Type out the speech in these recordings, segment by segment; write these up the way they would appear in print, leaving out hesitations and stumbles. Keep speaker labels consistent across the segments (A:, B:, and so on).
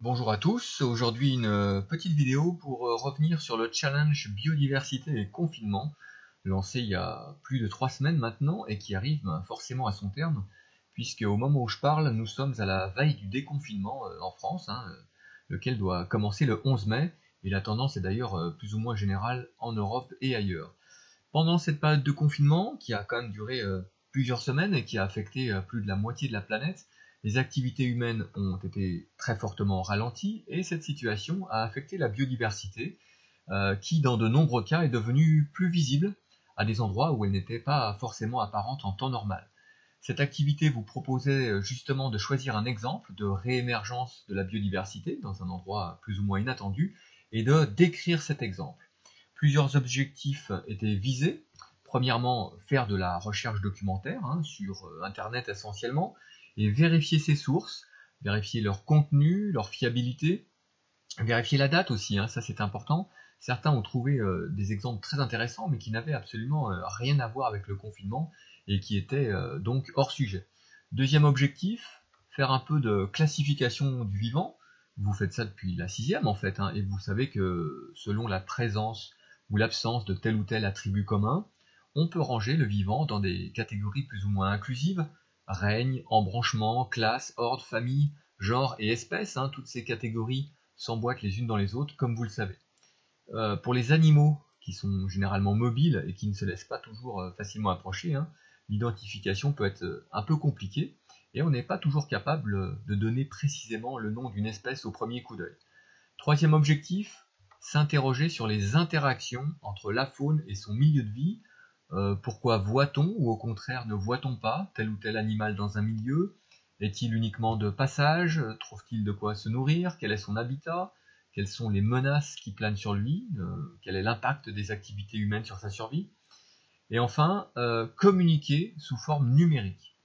A: Bonjour à tous, aujourd'hui une petite vidéo pour revenir sur le challenge biodiversité et confinement, lancé il y a plus de 3 semaines maintenant et qui arrive forcément à son terme, puisque au moment où je parle, nous sommes à la veille du déconfinement en France, lequel doit commencer le 11 mai, et la tendance est d'ailleurs plus ou moins générale en Europe et ailleurs. Pendant cette période de confinement, qui a quand même duré plusieurs semaines et qui a affecté plus de la moitié de la planète, les activités humaines ont été très fortement ralenties et cette situation a affecté la biodiversité, qui dans de nombreux cas est devenue plus visible à des endroits où elle n'était pas forcément apparente en temps normal. Cette activité vous proposait justement de choisir un exemple de réémergence de la biodiversité dans un endroit plus ou moins inattendu et de décrire cet exemple. Plusieurs objectifs étaient visés. Premièrement, faire de la recherche documentaire sur Internet essentiellement, et vérifier ses sources, vérifier leur contenu, leur fiabilité, vérifier la date aussi, ça c'est important. Certains ont trouvé des exemples très intéressants, mais qui n'avaient absolument rien à voir avec le confinement, et qui étaient donc hors sujet. Deuxième objectif, faire un peu de classification du vivant. Vous faites ça depuis la sixième en fait, et vous savez que selon la présence ou l'absence de tel ou tel attribut commun, on peut ranger le vivant dans des catégories plus ou moins inclusives: règne, embranchement, classe, ordre, famille, genre et espèce. Toutes ces catégories s'emboîtent les unes dans les autres, comme vous le savez. Pour les animaux, qui sont généralement mobiles et qui ne se laissent pas toujours facilement approcher, l'identification peut être un peu compliquée, et on n'est pas toujours capable de donner précisément le nom d'une espèce au premier coup d'œil. Troisième objectif, s'interroger sur les interactions entre la faune et son milieu de vie. Pourquoi voit-on ou au contraire ne voit-on pas tel ou tel animal dans un milieu? Est-il uniquement de passage? Trouve-t-il de quoi se nourrir? Quel est son habitat? Quelles sont les menaces qui planent sur lui? Quel est l'impact des activités humaines sur sa survie? Et enfin, communiquer sous forme numérique.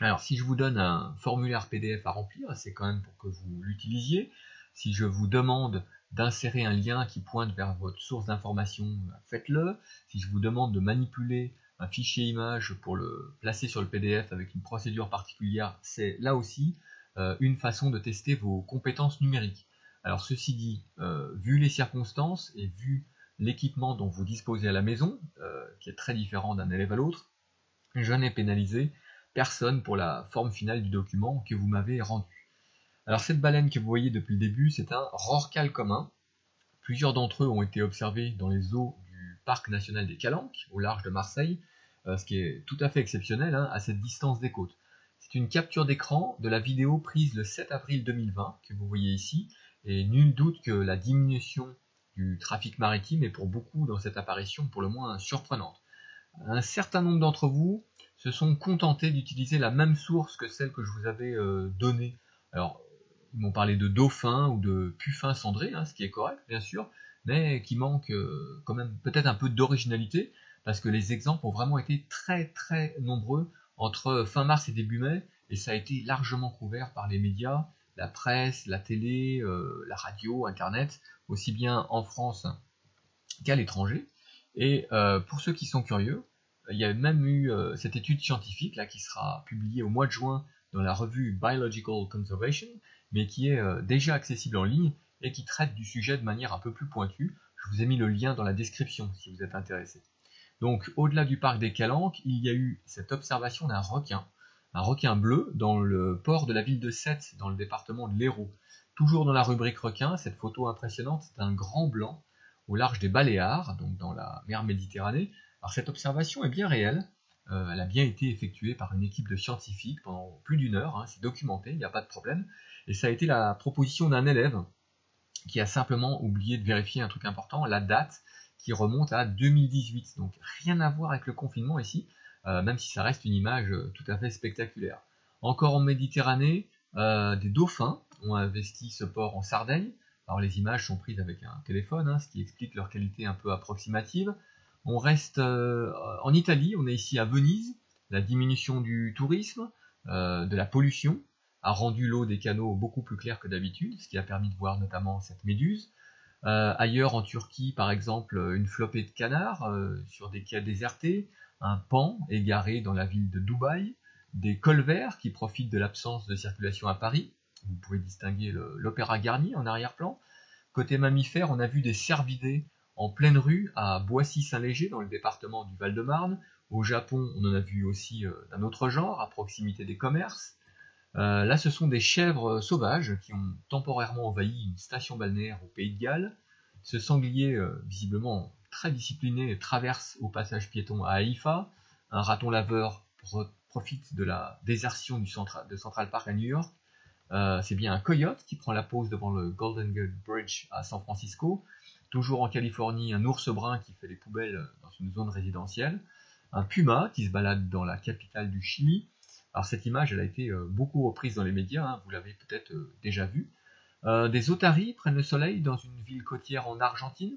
A: Alors, si je vous donne un formulaire PDF à remplir, c'est quand même pour que vous l'utilisiez. Si je vous demande d'insérer un lien qui pointe vers votre source d'information, faites-le. Si je vous demande de manipuler un fichier image pour le placer sur le PDF avec une procédure particulière, c'est là aussi une façon de tester vos compétences numériques. Alors ceci dit, vu les circonstances et vu l'équipement dont vous disposez à la maison, qui est très différent d'un élève à l'autre, je n'ai pénalisé personne pour la forme finale du document que vous m'avez rendu. Alors cette baleine que vous voyez depuis le début, c'est un rorqual commun. Plusieurs d'entre eux ont été observés dans les eaux du parc national des Calanques, au large de Marseille, ce qui est tout à fait exceptionnel à cette distance des côtes. C'est une capture d'écran de la vidéo prise le 7 avril 2020 que vous voyez ici, et nul doute que la diminution du trafic maritime est pour beaucoup dans cette apparition pour le moins surprenante. Un certain nombre d'entre vous se sont contentés d'utiliser la même source que celle que je vous avais donnée. Alors, ils m'ont parlé de dauphin ou de puffin cendré, ce qui est correct, bien sûr, mais qui manque quand même peut-être un peu d'originalité, parce que les exemples ont vraiment été très très nombreux entre fin mars et début mai, et ça a été largement couvert par les médias, la presse, la télé, la radio, Internet, aussi bien en France qu'à l'étranger. Et pour ceux qui sont curieux, il y a même eu cette étude scientifique là qui sera publiée au mois de juin dans la revue Biological Conservation, mais qui est déjà accessible en ligne et qui traite du sujet de manière un peu plus pointue. Je vous ai mis le lien dans la description si vous êtes intéressé. Donc au-delà du parc des Calanques, il y a eu cette observation d'un requin, un requin bleu dans le port de la ville de Sète, dans le département de l'Hérault. Toujours dans la rubrique requin, cette photo impressionnante, c'est un grand blanc au large des Baléares, donc dans la mer Méditerranée. Alors cette observation est bien réelle, elle a bien été effectuée par une équipe de scientifiques pendant plus d'une heure, c'est documenté, il n'y a pas de problème, et ça a été la proposition d'un élève qui a simplement oublié de vérifier un truc important, la date qui remonte à 2018, donc rien à voir avec le confinement ici, même si ça reste une image tout à fait spectaculaire. Encore en Méditerranée, des dauphins ont investi ce port en Sardaigne. Alors les images sont prises avec un téléphone, ce qui explique leur qualité un peu approximative. On reste en Italie, on est ici à Venise. La diminution du tourisme, de la pollution, a rendu l'eau des canaux beaucoup plus claire que d'habitude, ce qui a permis de voir notamment cette méduse. Ailleurs en Turquie, par exemple, une flopée de canards sur des quais désertés, un paon égaré dans la ville de Dubaï, des colverts qui profitent de l'absence de circulation à Paris, Vous pouvez distinguer l'Opéra Garni en arrière-plan. Côté mammifères, on a vu des cervidés en pleine rue à Boissy-Saint-Léger dans le département du Val-de-Marne. Au Japon, on en a vu aussi d'un autre genre, à proximité des commerces. Là, ce sont des chèvres sauvages qui ont temporairement envahi une station balnéaire au Pays de Galles. Ce sanglier, visiblement très discipliné, traverse au passage piéton à Haïfa. Un raton laveur profite de la désertion de Central Park à New York. C'est bien un coyote qui prend la pause devant le Golden Gate Bridge à San Francisco. Toujours en Californie, un ours brun qui fait les poubelles dans une zone résidentielle. Un puma qui se balade dans la capitale du Chili. Alors cette image, elle a été beaucoup reprise dans les médias, hein, vous l'avez peut-être déjà vue. Des otaries prennent le soleil dans une ville côtière en Argentine.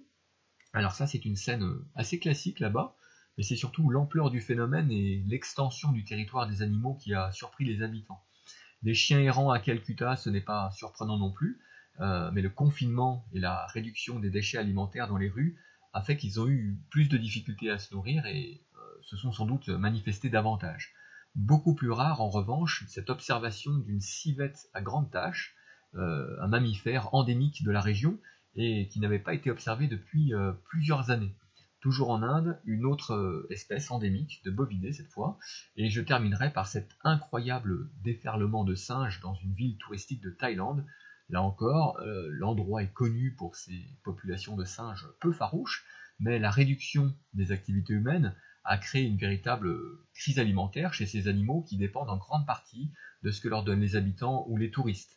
A: Alors ça, c'est une scène assez classique là-bas, mais c'est surtout l'ampleur du phénomène et l'extension du territoire des animaux qui a surpris les habitants. Des chiens errants à Calcutta, ce n'est pas surprenant non plus, mais le confinement et la réduction des déchets alimentaires dans les rues a fait qu'ils ont eu plus de difficultés à se nourrir et se sont sans doute manifestés davantage. Beaucoup plus rare, en revanche, cette observation d'une civette à grande tache, un mammifère endémique de la région et qui n'avait pas été observé depuis plusieurs années. Toujours en Inde, une autre espèce endémique, de bovidés cette fois, et je terminerai par cet incroyable déferlement de singes dans une ville touristique de Thaïlande. Là encore, l'endroit est connu pour ses populations de singes peu farouches, mais la réduction des activités humaines a créé une véritable crise alimentaire chez ces animaux qui dépendent en grande partie de ce que leur donnent les habitants ou les touristes.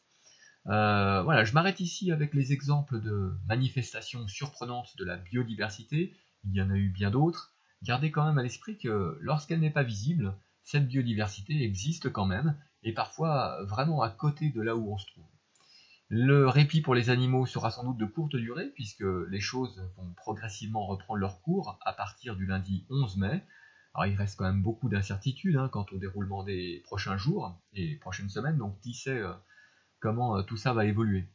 A: Voilà, je m'arrête ici avec les exemples de manifestations surprenantes de la biodiversité. Il y en a eu bien d'autres. Gardez quand même à l'esprit que lorsqu'elle n'est pas visible, cette biodiversité existe quand même, et parfois vraiment à côté de là où on se trouve. Le répit pour les animaux sera sans doute de courte durée, puisque les choses vont progressivement reprendre leur cours à partir du lundi 11 mai. Alors il reste quand même beaucoup d'incertitudes quant au déroulement des prochains jours et prochaines semaines, donc qui sait comment tout ça va évoluer.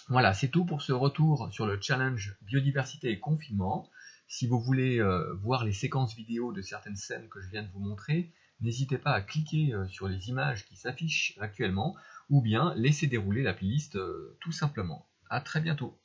A: Voilà, c'est tout pour ce retour sur le challenge biodiversité et confinement. Si vous voulez voir les séquences vidéo de certaines scènes que je viens de vous montrer, n'hésitez pas à cliquer sur les images qui s'affichent actuellement ou bien laisser dérouler la playlist tout simplement. À très bientôt.